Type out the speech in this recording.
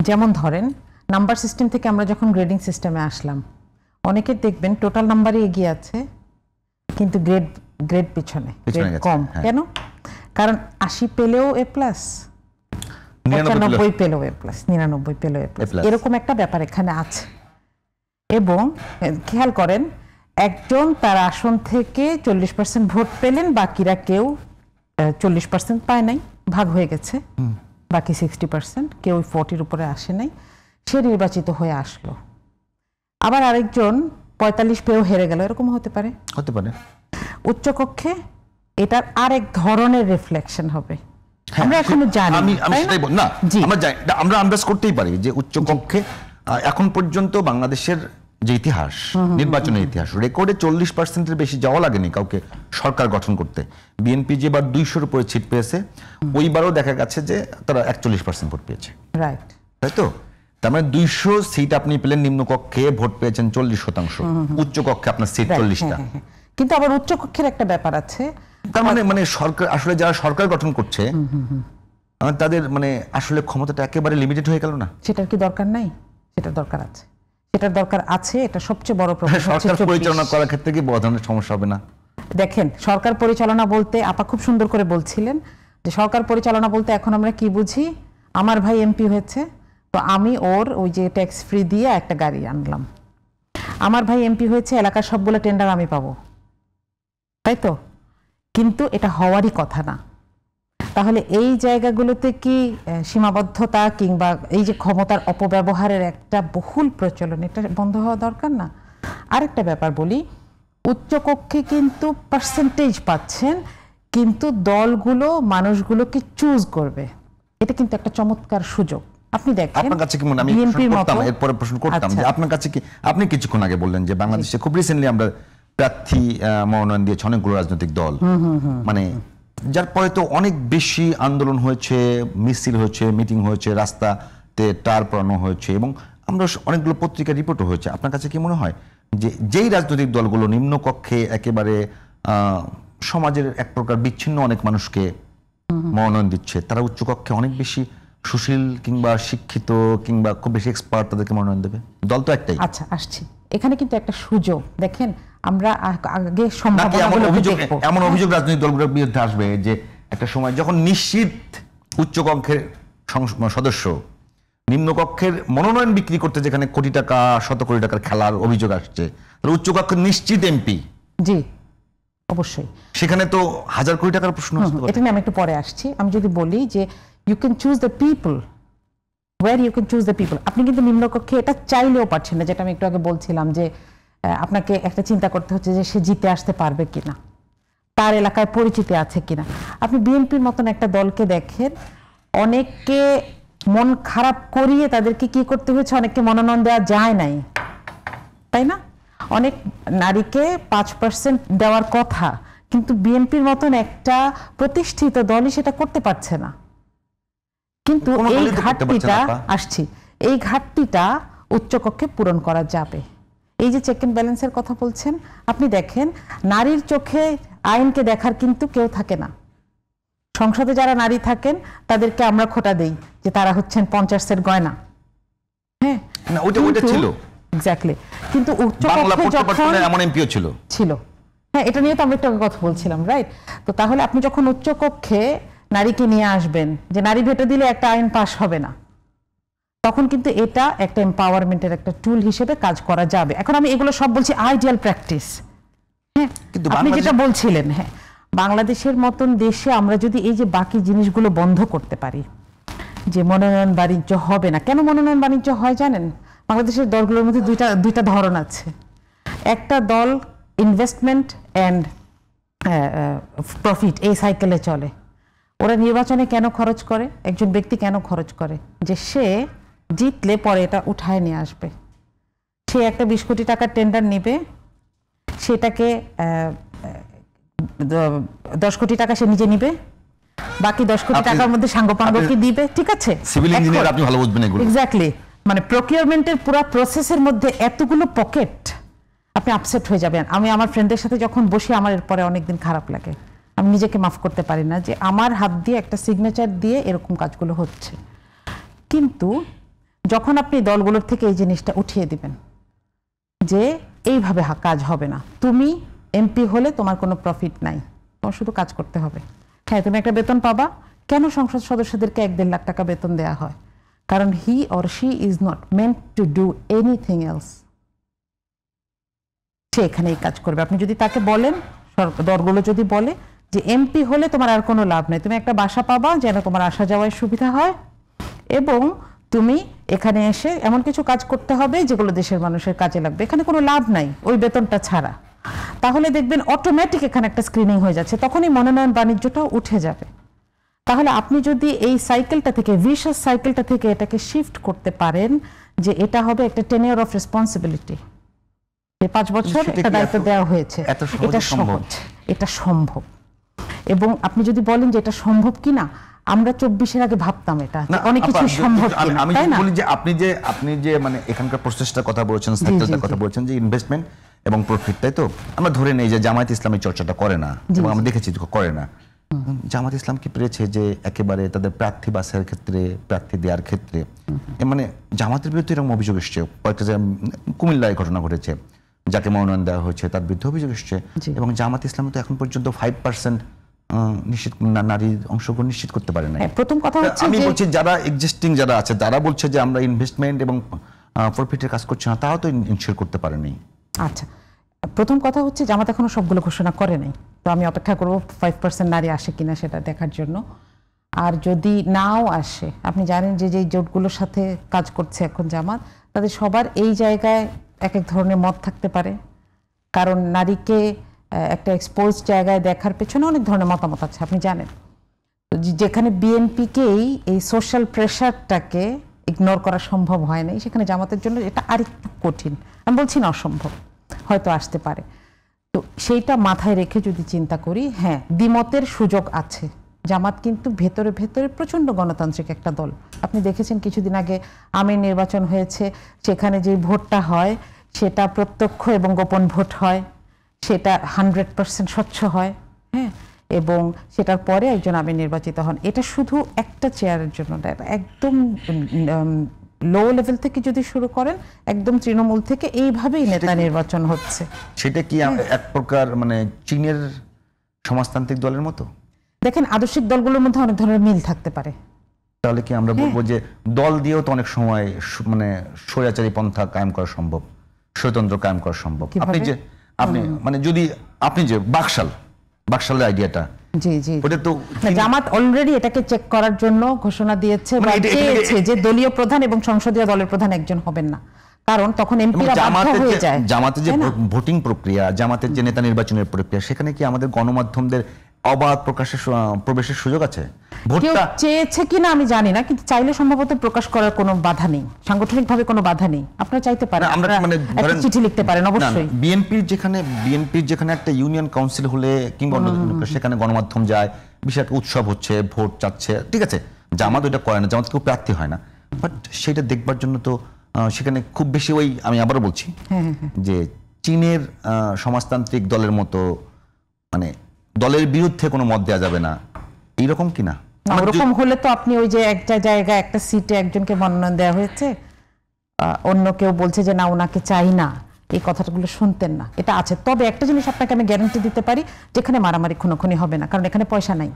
যেমন ধরেন number system থেকে আমরা যখন গ্রেডিং সিস্টেমে আসলাম, অনেকে দেখবেন টোটাল নাম্বারে এগিয়ে আছে কিন্তু গ্রেড পিছনে, গ্রেড কম। কেন? কারণ 80 পেলেও A+, 95 পেলেও A+, 99 পেলেও A+, এরকম একটা ব্যাপার এখানে আছে। এবং খেয়াল করেন, একজন তার আসন থেকে 40% ভোট পেলেন, বাকিরা কেউ 40% পায় নাই, ভাগ হয়ে গেছে, বাকি 60%, কেউ 40-র উপরে আসে নাই, সে নির্বাচিত হয়ে আসলো। আবার আরেকজন 45 পেয়েও হেরে গেল, এরকম হতে পারে। উচ্চকক্ষে এটার আরেক ধরনের রিফ্লেকশন হবে। আমরা এখনো জানি না, আমরা আন্দাজ করতেই পারি যে উচ্চকক্ষে এখন পর্যন্ত বাংলাদেশের যে ইতিহাস, নির্বাচনের ইতিহাস, রেকর্ডে 40%-এর বেশি যাওয়া লাগেনি কাউকে সরকার গঠন করতে। বিএনপি যেবার 200-র উপরে সিট পেয়েছে, ওইবারও দেখা গেছে যে তারা 41% ভোট পেয়েছে, রাইট? তাই তো? তার মানে 200 সিট আপনি পেলেন, নিম্নকক্ষে ভোট পেয়েছেন 40%, উচ্চকক্ষে আপনার সিট 40টা। কিন্তু আবার উচ্চকক্ষের একটা ব্যাপার আছে, তার মানে সরকার আসলে যারা সরকার গঠন করছে তাদের মানে আসলে ক্ষমতাটা একেবারে লিমিটেড হয়ে গেল না? সেটার কি দরকার নাই? সেটার দরকার আছে, সেটার দরকার আছে। এটা সবচেয়ে বড় প্রশ্ন। সরকার পরিচালনা করার ক্ষেত্রে কি বড় ধরনের সমস্যা হবে না? দেখেন, সরকার পরিচালনা বলতে আপা খুব সুন্দর করে বলছিলেন যে সরকার পরিচালনা বলতে এখন আমরা কি বুঝি? আমার ভাই এমপি হয়েছে, তো আমি ওর ওই যে ট্যাক্স ফ্রি দিয়ে একটা গাড়ি আনলাম। আমার ভাই এমপি হয়েছে, এলাকার সবগুলো টেন্ডার আমি পাবো, তাই তো? কিন্তু এটা হওয়ারই কথা না। তাহলে এই জায়গাগুলোতে কি সীমাবদ্ধতা কিংবা এই যে ক্ষমতার অপব্যবহারের একটা বহুল প্রচলন, এটা বন্ধ হওয়া দরকার না? আরেকটা ব্যাপার বলি, উচ্চকক্ষে কিন্তু পার্সেন্টেজ পাচ্ছেন, কিন্তু দলগুলো মানুষগুলোকে চুজ করবে। এটা কিন্তু একটা চমৎকার সুযোগ। আপনি দেখেন, আপনার কাছে কি মনে, আমি এরপরে প্রশ্ন করতাম যে আপনার কাছে কি, আপনি কিছুক্ষণ আগে বললেন যে বাংলাদেশে খুব রিসেন্টলি আমরা প্রার্থী মনোনয়ন দিয়েছে অনেকগুলো রাজনৈতিক দল, মানে যার পরে তো অনেক বেশি আন্দোলন হয়েছে, মিছিল হয়েছে, মিটিং হয়েছে, রাস্তাতে টার পড়ানো হয়েছে, এবং আমরা অনেকগুলো পত্রিকা রিপোর্টও হয়েছে। আপনার কাছে কি মনে হয় যে যেই রাজনৈতিক দলগুলো নিম্নকক্ষে একেবারে সমাজের এক প্রকার বিচ্ছিন্ন অনেক মানুষকে মনোনয়ন দিচ্ছে, তারা উচ্চকক্ষে অনেক বেশি সুশীল কিংবা শিক্ষিত কিংবা খুব বেশি এক্সপার্ট তাদেরকে মনোনয়ন দেবে? দল তো একটাই। আচ্ছা, আসছি এখানে, কিন্তু একটা সুযোগ দেখেন, আমরা আগে সম্ভাবনাগুলো দেখব। এমন অভিযোগ রাজনৈতিক দলগুলোর বিরুদ্ধে আসবে যে একটা সময় যখন নিশ্চিত উচ্চকক্ষের সদস্য নিম্নকক্ষের মনোনয়ন বিক্রি করতে, যেখানে কোটি টাকা, শত কোটি টাকার খেলার অভিযোগ আসছে, তাহলে উচ্চকক্ষের নিশ্চিত এমপি, জি অবশ্যই, সেখানে তো হাজার কোটি টাকার প্রশ্ন আসতে পারে। এটা নিয়ে আমি একটু পরে আসছি। আমি যদি বলি যে you can choose the people, where you can choose the people, আপনি কিন্তু নিম্নকক্ষে এটা চাইলেও পারছেন না, যেটা আমি একটু আগে বলছিলাম যে আপনাকে একটা চিন্তা করতে হচ্ছে যে সে জিতে আসতে পারবে কিনা, তার এলাকায় পরিচিতি আছে কিনা। আপনি বিএনপির মতন একটা দলকে দেখেন, অনেককে মন খারাপ করিয়ে তাদেরকে কি করতে হয়েছে, অনেককে মনোনয়ন দেওয়া যায় নাই, তাই না? অনেক নারীকে 5% দেওয়ার কথা, কিন্তু বিএনপির মতন একটা প্রতিষ্ঠিত দলই সেটা করতে পারছে না। কিন্তু এই ঘাটতিটা, আসছি, এই ঘাটতিটা উচ্চকক্ষে পূরণ করা যাবে। এই যে চেক অ্যান্ড ব্যালেন্সের কথা বলছেন, আপনি দেখেন নারীর চোখে আইনকে দেখার কিন্তু কেউ থাকে না। সংসদে যারা নারী থাকেন তাদেরকে আমরা খোটা দেই যে তারা হচ্ছেন 50 গয়না। হ্যাঁ, ওইটা ছিল এক্স্যাক্টলি। কিন্তু উচ্চকক্ষে যখন এমন এমপিও ছিল, হ্যাঁ, এটা নিয়ে তো আমরা একটা কথা বলছিলাম, রাইট? তো তাহলে আপনি যখন উচ্চকক্ষে নারীকে নিয়ে আসবেন, যে নারী ভেটো দিলে একটা আইন পাস হবে না, তখন কিন্তু এটা একটা এম্পাওয়ারমেন্টের একটা টুল হিসেবে কাজ করা যাবে। এখন আমি এগুলো সব বলছি আইডিয়াল প্র্যাকটিস। হ্যাঁ, আপনি যেটা বলছিলেন, হ্যাঁ, বাংলাদেশের মতন দেশে আমরা যদি এই যে বাকি জিনিসগুলো বন্ধ করতে পারি, যে মনোনয়ন বাণিজ্য হবে না। কেন মনোনয়ন বাণিজ্য হয় জানেন? বাংলাদেশের দলগুলোর মধ্যে দুইটা ধরন আছে। একটা দল ইনভেস্টমেন্ট অ্যান্ড প্রফিট, এই সাইকেলে চলে। ওরা নির্বাচনে কেন খরচ করে? একজন ব্যক্তি কেন খরচ করে? যে সে জিতলে পরে এটা উঠায় নিয়ে আসবে। সে একটা 20 কোটি টাকার টেন্ডার নেবে, সেটাকে 10 কোটি টাকা সে নিজে নিবে, বাকি 10 কোটি টাকার মধ্যে সাঙ্গপাঙ্গকে দিবে, ঠিক আছে? সিভিল ইঞ্জিনিয়ার, আপনি ভালো বুঝবেন এগুলো। এক্স্যাক্টলি, মানে প্রকিউরমেন্টের পুরো প্রসেসের মধ্যে এতগুলো পকেট, আপনি আপসেট হয়ে যাবেন। আমি আমার ফ্রেন্ডদের সাথে যখন বসি, আমার এরপরে অনেকদিন খারাপ লাগে, আমি নিজেকে মাফ করতে পারি না যে আমার হাত দিয়ে একটা সিগনেচার দিয়ে এরকম কাজগুলো হচ্ছে। কিন্তু যখন আপনি দলগুলোর থেকে এই জিনিসটা উঠিয়ে দিবেন যে এইভাবে কাজ হবে না, তুমি এমপি হলে তোমার কোনো প্রফিট নাই, তোমার শুধু কাজ করতে হবে। হ্যাঁ, তুমি একটা বেতন পাবা। কেন সংসদ সদস্যদেরকে 1-1.5 লাখ টাকা বেতন দেওয়া হয়? কারণ he or she is not meant to do anything else. সে এখানে এই কাজ করবে। আপনি যদি তাকে বলেন, দলগুলো যদি বলে যে এমপি হলে তোমার আর কোনো লাভ নেই, তুমি একটা বাসা পাবা যেন তোমার আসা যাওয়ায় সুবিধা হয়, এবং তুমি এখানে এসে এমন কিছু কাজ করতে হবে যেগুলো দেশের মানুষের কাজে লাগবে, এখানে কোনো লাভ নাই ওই বেতনটা ছাড়া, তাহলে দেখবেন অটোমেটিক এখানে একটা স্ক্রিনিং হয়ে যাচ্ছে, তখনই মনোনয়ন বাণিজ্যটাও উঠে যাবে। তাহলে আপনি যদি এই সাইকেলটা থেকে, ভিশাস সাইকেলটা থেকে এটাকে শিফট করতে পারেন যে এটা হবে একটা টেনিওর অফ রেসপন্সিবিলিটি, 5 বছর একটা দায়িত্ব দেওয়া হয়েছে, এটা সহজ, এটা সম্ভব। এবং আপনি যদি বলেন যে এটা সম্ভব কিনা, আমরা 24-এর আগে ভাবতাম এটা অনেক কিছু সম্ভব কিনা, আমি তাই না? বলি যে আপনি যে মানে এখানকার প্রসেসটার কথা বলেছেন, সাইকেলটার কথা বলেছেন, যে ইনভেস্টমেন্ট এবং প্রফিট, তাই তো? আমরা ধরে নেই যে জামায়াত ইসলামী চর্চাটা করে না, এবং আমরা দেখেছি করে না। জামাত ইসলাম কি পেরেছে যে একেবারে তাদের প্রার্থী বাছাইয়ের ক্ষেত্রে, প্রার্থী দেওয়ার ক্ষেত্রে, মানে জামাতের বিরুদ্ধে এরকম অভিযোগ এসছে, কয়েকটা কুমিল্লায় ঘটনা ঘটেছে, যাকে মনোনয়ন দেওয়া হয়েছে তার বিরুদ্ধে অভিযোগ এসছে, এবং জামাত ইসলাম তো এখন পর্যন্ত 5% নিশ্চিত নারী অংশগ্রহণ নিশ্চিত করতে পারে না। প্রথম কথা হচ্ছে, আমি বলছি যারা এক্সিস্টিং যারা আছে, যারা বলছে যে আমরা ইনভেস্টমেন্ট এবং প্রফিটের কাজ করছি না, তাও তো ইনশিওর করতে পারেনি। আচ্ছা, প্রথম কথা হচ্ছে জামাত এখনো সবগুলো ঘোষণা করে নাই, তো আমি অপেক্ষা করব 5% নারী আসে কিনা সেটা দেখার জন্য। আর যদি নাও আসে, আপনি জানেন যে যেই জোটগুলোর সাথে কাজ করছে এখন জামাত, তাদের সবার এই জায়গায় এক এক ধরনের মত থাকতে পারে, কারণ নারীকে একটা এক্সপোজ জায়গায় দেখার পেছনে অনেক ধরনের মতামত আছে, আপনি জানেন। যেখানে বিএনপিকেই এই সোশ্যাল প্রেশারটাকে ইগনোর করা সম্ভব হয় নাই, সেখানে জামাতের জন্য এটা আরেকটু কঠিন। আমি বলছি না অসম্ভব, হয়তো আসতে পারে। তো সেইটা মাথায় রেখে যদি চিন্তা করি, হ্যাঁ, দ্বিমতের সুযোগ আছে। জামাত কিন্তু ভেতরে ভেতরে প্রচণ্ড গণতান্ত্রিক একটা দল। আপনি দেখেছেন কিছুদিন আগে আমির নির্বাচন হয়েছে, সেখানে যে ভোটটা হয় সেটা প্রত্যক্ষ এবং গোপন ভোট হয়, সেটা 100% স্বচ্ছ হয়, হ্যাঁ, এবং সেটার পরে একজন আমির নির্বাচিত হন। এটা শুধু একটা চেয়ারের জন্য, একদম লো লেভেল থেকে যদি শুরু করেন, একদম তৃণমূল থেকে এইভাবেই নেতা নির্বাচন হচ্ছে। সেটা কি এক প্রকার মানে চীনের সমাজতান্ত্রিক দলের মতো? দেখেন, আদর্শিক দলগুলোর মধ্যে অনেক ধরনের মিল থাকতে পারে। তাহলে কি আমরা বলবো যে দল দিয়েও তো অনেক সময় মানে স্বৈরাচারী পন্থা কায়েম করা সম্ভব, স্বতন্ত্র কায়েম করা সম্ভব? আপনি মানে যদি আপনি যে বাকশালের আইডিয়াটা, জি জি, ওটা তো জামাত অলরেডি এটাকে চেক করার জন্য ঘোষণা দিয়েছে বা চেয়েছে যে দলীয় প্রধান এবং সংসদীয় দলের প্রধান একজন হবেন না, কারণ তখন এমপিরা বাধ্য হয়ে যায়। জামাতের যে ভোটিং প্রক্রিয়া, জামাতের যে নেতা নির্বাচনের প্রক্রিয়া, সেখানে কি আমাদের গণমাধ্যমদের অবাধ প্রবেশের সুযোগ আছে? ভোটটা চেয়েছে কিনা আমি জানি না, কিন্তু চাইলে সম্ভবত প্রকাশ করার কোনো বাধা নেই, সাংগঠনিকভাবে কোনো বাধা নেই। আপনারা চাইতে পারেন, একটা চিঠি লিখতে পারেন অবশ্যই। বিএনপির যেখানে একটা ইউনিয়ন কাউন্সিল হলে কিংবা সেখানে গণমাধ্যম যায়, বিশেষ একটা উৎসব হচ্ছে, ভোট চাচ্ছে, ঠিক আছে, জামাত ওইটা করে না, জামাত কেউ প্রার্থী হয় না, বাট সেটা দেখবার জন্য তো সেখানে খুব বেশি ওই, আমি আবারও বলছি যে চীনের সমাজতান্ত্রিক দলের মতো মানে দলের বিরুদ্ধে কোনো মত দেওয়া যাবে না, এইরকম কিনা? ওরকম হলে তো আপনি ওই যে একটা জায়গায় একটা সিটে একজনকে মনোনয়ন দেওয়া হয়েছে, অন্য কেউ বলছে যে না ওনাকে চাই না, এই কথাগুলো শুনতেন না, এটা আছে। তবে একটা জিনিস আপনাকে আমি গ্যারান্টি দিতে পারি, যেখানে মারামারি খুনোখুনি হবে না, কারণ এখানে পয়সা নাই।